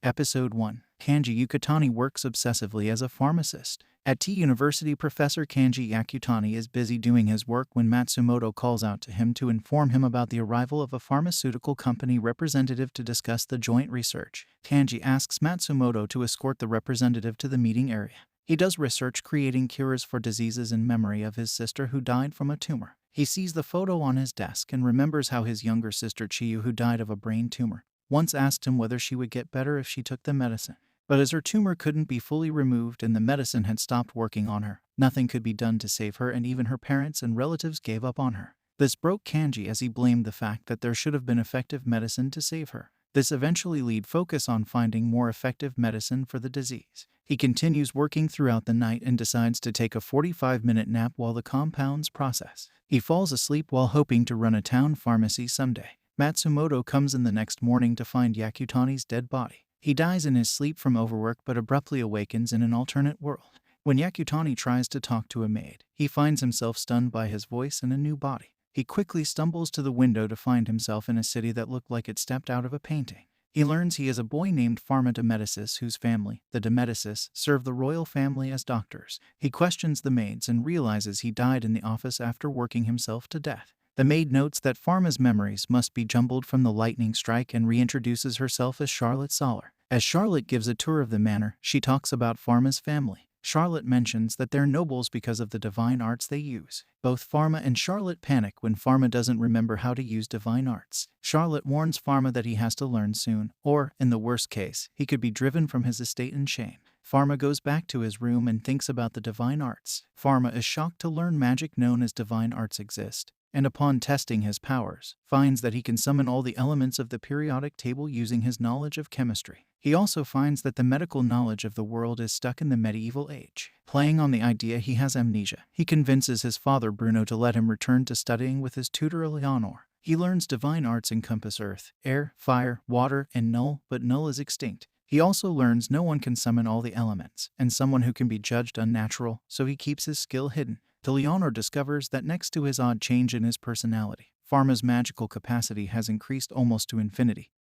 Episode 1. Kanji Yukutani works obsessively as a pharmacist. At T University, Professor Kanji Yakutani is busy doing his work when Matsumoto calls out to him to inform him about the arrival of a pharmaceutical company representative to discuss the joint research. Kanji asks Matsumoto to escort the representative to the meeting area. He does research creating cures for diseases in memory of his sister who died from a tumor. He sees the photo on his desk and remembers how his younger sister Chiyu, who died of a brain tumor, once asked him whether she would get better if she took the medicine. But as her tumor couldn't be fully removed and the medicine had stopped working on her, nothing could be done to save her, and even her parents and relatives gave up on her. This broke Kanji as he blamed the fact that there should have been effective medicine to save her. This eventually lead focus on finding more effective medicine for the disease. He continues working throughout the night and decides to take a 45-minute nap while the compounds process. He falls asleep while hoping to run a town pharmacy someday. Matsumoto comes in the next morning to find Yakutani's dead body. He dies in his sleep from overwork but abruptly awakens in an alternate world. When Yakutani tries to talk to a maid, he finds himself stunned by his voice and a new body. He quickly stumbles to the window to find himself in a city that looked like it stepped out of a painting. He learns he is a boy named Pharma de Medicis, whose family, the de Medicis, serve the royal family as doctors. He questions the maids and realizes he died in the office after working himself to death. The maid notes that Pharma's memories must be jumbled from the lightning strike and reintroduces herself as Charlotte Soller. As Charlotte gives a tour of the manor, she talks about Pharma's family. Charlotte mentions that they're nobles because of the divine arts they use. Both Pharma and Charlotte panic when Pharma doesn't remember how to use divine arts. Charlotte warns Pharma that he has to learn soon, or, in the worst case, he could be driven from his estate in shame. Pharma goes back to his room and thinks about the divine arts. Pharma is shocked to learn magic known as divine arts exist, and upon testing his powers, finds that he can summon all the elements of the periodic table using his knowledge of chemistry. He also finds that the medical knowledge of the world is stuck in the medieval age. Playing on the idea he has amnesia, he convinces his father Bruno to let him return to studying with his tutor Eleanor. He learns divine arts encompass earth, air, fire, water, and null, but null is extinct. He also learns no one can summon all the elements, and someone who can be judged unnatural, so he keeps his skill hidden. Leonor discovers that next to his odd change in his personality, Pharma's magical capacity has increased almost to infinity.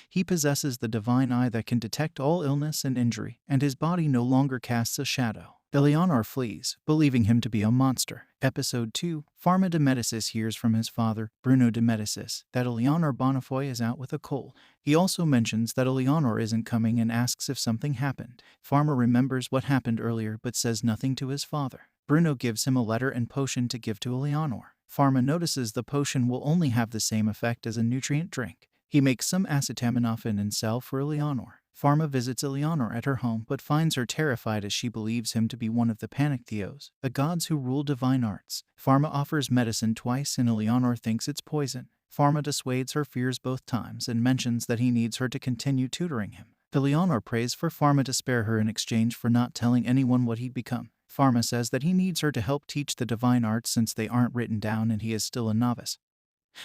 He possesses the divine eye that can detect all illness and injury, and his body no longer casts a shadow. Eleanor flees, believing him to be a monster. Episode 2. Pharma de Medicis hears from his father, Bruno de Medicis, that Eleanor Bonifoy is out with a cold. He also mentions that Eleanor isn't coming and asks if something happened. Pharma remembers what happened earlier but says nothing to his father. Bruno gives him a letter and potion to give to Eleanor. Pharma notices the potion will only have the same effect as a nutrient drink. He makes some acetaminophen and sal for Eleanor. Pharma visits Eleanor at her home but finds her terrified as she believes him to be one of the Panictheos, the gods who rule divine arts. Pharma offers medicine twice and Eleanor thinks it's poison. Pharma dissuades her fears both times and mentions that he needs her to continue tutoring him. Eleanor prays for Pharma to spare her in exchange for not telling anyone what he'd become. Pharma says that he needs her to help teach the divine arts since they aren't written down and he is still a novice,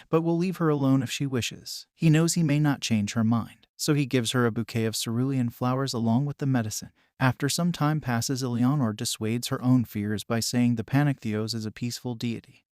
but will leave her alone if she wishes. He knows he may not change her mind, so he gives her a bouquet of cerulean flowers along with the medicine. After some time passes, Eleanor dissuades her own fears by saying the Panictheos is a peaceful deity,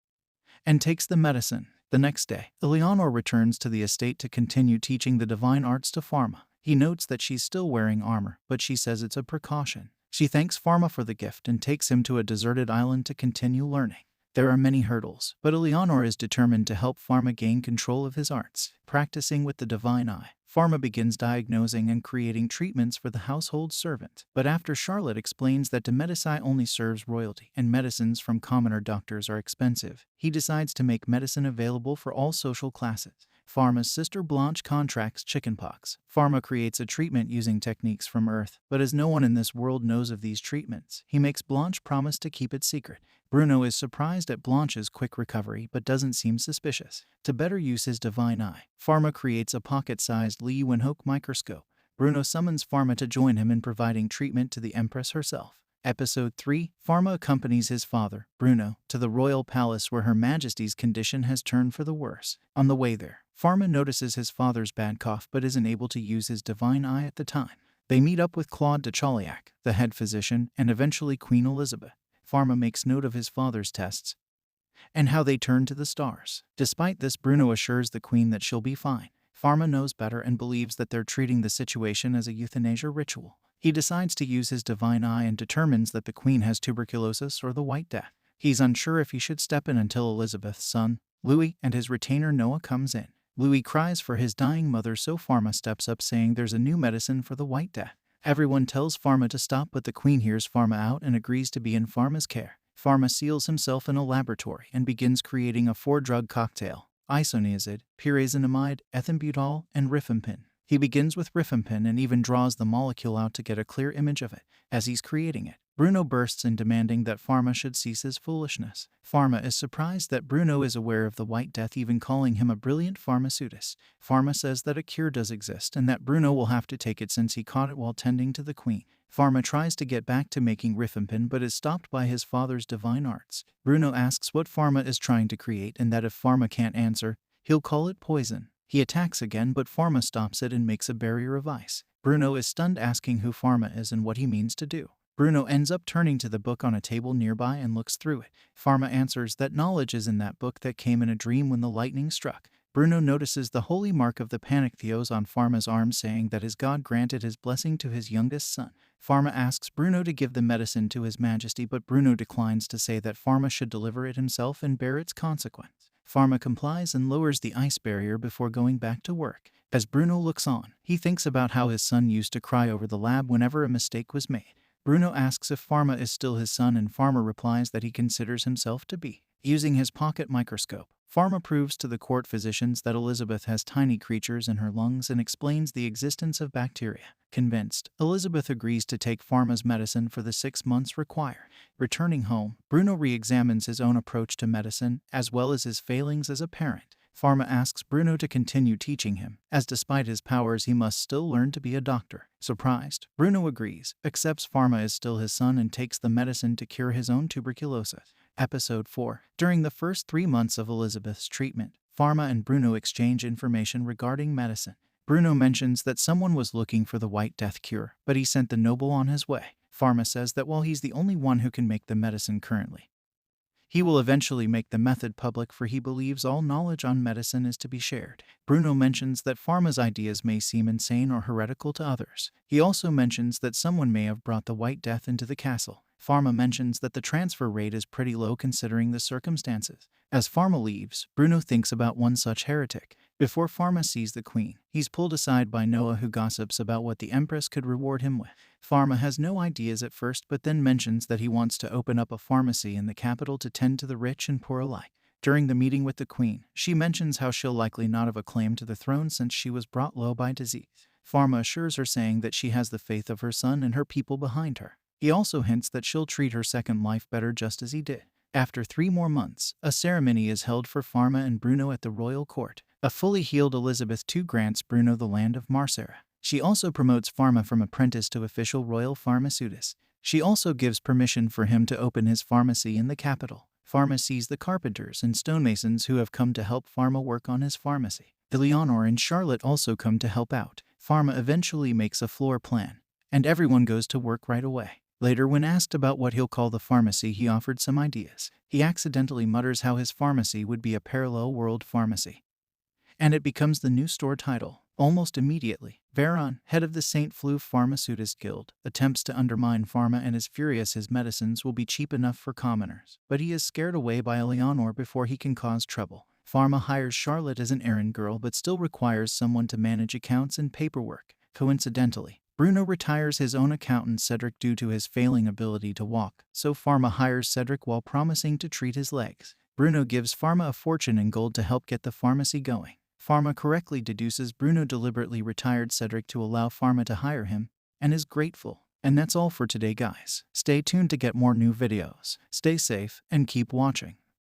and takes the medicine. The next day, Eleanor returns to the estate to continue teaching the divine arts to Pharma. He notes that she's still wearing armor, but she says it's a precaution. She thanks Pharma for the gift and takes him to a deserted island to continue learning. There are many hurdles, but Eleanor is determined to help Pharma gain control of his arts. Practicing with the divine eye, Pharma begins diagnosing and creating treatments for the household servant. But after Charlotte explains that de Medici only serves royalty and medicines from commoner doctors are expensive, he decides to make medicine available for all social classes. Pharma's sister Blanche contracts chickenpox. Pharma creates a treatment using techniques from Earth, but as no one in this world knows of these treatments, he makes Blanche promise to keep it secret. Bruno is surprised at Blanche's quick recovery but doesn't seem suspicious. To better use his divine eye, Pharma creates a pocket-sized Leeuwenhoek microscope. Bruno summons Pharma to join him in providing treatment to the Empress herself. Episode 3. Pharma accompanies his father, Bruno, to the royal palace where Her Majesty's condition has turned for the worse. On the way there, Pharma notices his father's bad cough but isn't able to use his divine eye at the time. They meet up with Claude de Chauliac, the head physician, and eventually Queen Elizabeth. Pharma makes note of his father's tests and how they turn to the stars. Despite this, Bruno assures the queen that she'll be fine. Pharma knows better and believes that they're treating the situation as a euthanasia ritual. He decides to use his divine eye and determines that the queen has tuberculosis or the White Death. He's unsure if he should step in until Elizabeth's son, Louis, and his retainer Noah comes in. Louis cries for his dying mother, so Pharma steps up saying there's a new medicine for the White Death. Everyone tells Pharma to stop, but the queen hears Pharma out and agrees to be in Pharma's care. Pharma seals himself in a laboratory and begins creating a 4-drug cocktail: isoniazid, pyrazonamide, ethambutol, and rifampin. He begins with rifampin and even draws the molecule out to get a clear image of it. As he's creating it, Bruno bursts in demanding that Pharma should cease his foolishness. Pharma is surprised that Bruno is aware of the White Death, even calling him a brilliant pharmaceutist. Pharma says that a cure does exist and that Bruno will have to take it since he caught it while tending to the queen. Pharma tries to get back to making rifampin but is stopped by his father's divine arts. Bruno asks what Pharma is trying to create and that if Pharma can't answer, he'll call it poison. He attacks again, but Pharma stops it and makes a barrier of ice. Bruno is stunned, asking who Pharma is and what he means to do. Bruno ends up turning to the book on a table nearby and looks through it. Pharma answers that knowledge is in that book that came in a dream when the lightning struck. Bruno notices the holy mark of the Panikthios on Pharma's arm, saying that his god granted his blessing to his youngest son. Pharma asks Bruno to give the medicine to his majesty, but Bruno declines to say that Pharma should deliver it himself and bear its consequence. Pharma complies and lowers the ice barrier before going back to work. As Bruno looks on, he thinks about how his son used to cry over the lab whenever a mistake was made. Bruno asks if Pharma is still his son, and Pharma replies that he considers himself to be. Using his pocket microscope, Pharma proves to the court physicians that Elizabeth has tiny creatures in her lungs and explains the existence of bacteria. Convinced, Elizabeth agrees to take Pharma's medicine for the 6 months required. Returning home, Bruno re-examines his own approach to medicine, as well as his failings as a parent. Pharma asks Bruno to continue teaching him, as despite his powers he must still learn to be a doctor. Surprised, Bruno agrees, accepts Pharma is still his son, and takes the medicine to cure his own tuberculosis. Episode 4. During the first 3 months of Elizabeth's treatment, Pharma and Bruno exchange information regarding medicine. Bruno mentions that someone was looking for the White Death cure, but he sent the noble on his way. Pharma says that while he's the only one who can make the medicine currently, he will eventually make the method public, for he believes all knowledge on medicine is to be shared. Bruno mentions that Pharma's ideas may seem insane or heretical to others. He also mentions that someone may have brought the White Death into the castle. Pharma mentions that the transfer rate is pretty low considering the circumstances. As Pharma leaves, Bruno thinks about one such heretic. Before Pharma sees the queen, he's pulled aside by Noah, who gossips about what the empress could reward him with. Pharma has no ideas at first, but then mentions that he wants to open up a pharmacy in the capital to tend to the rich and poor alike. During the meeting with the queen, she mentions how she'll likely not have a claim to the throne since she was brought low by disease. Pharma assures her, saying that she has the faith of her son and her people behind her. He also hints that she'll treat her second life better, just as he did. After 3 more months, a ceremony is held for Pharma and Bruno at the royal court. A fully healed Elizabeth II grants Bruno the land of Marcera. She also promotes Pharma from apprentice to official royal pharmaceutist. She also gives permission for him to open his pharmacy in the capital. Pharma sees the carpenters and stonemasons who have come to help Pharma work on his pharmacy. Eleanor and Charlotte also come to help out. Pharma eventually makes a floor plan, and everyone goes to work right away. Later, when asked about what he'll call the pharmacy, he offered some ideas. He accidentally mutters how his pharmacy would be a parallel world pharmacy, and it becomes the new store title. Almost immediately, Veron, head of the St. Fleu Pharmaceutist Guild, attempts to undermine Pharma and is furious his medicines will be cheap enough for commoners. But he is scared away by Eleanor before he can cause trouble. Pharma hires Charlotte as an errand girl, but still requires someone to manage accounts and paperwork. Coincidentally, Bruno retires his own accountant Cedric due to his failing ability to walk, so Pharma hires Cedric while promising to treat his legs. Bruno gives Pharma a fortune in gold to help get the pharmacy going. Pharma correctly deduces Bruno deliberately retired Cedric to allow Pharma to hire him, and is grateful. And that's all for today, guys. Stay tuned to get more new videos. Stay safe and keep watching.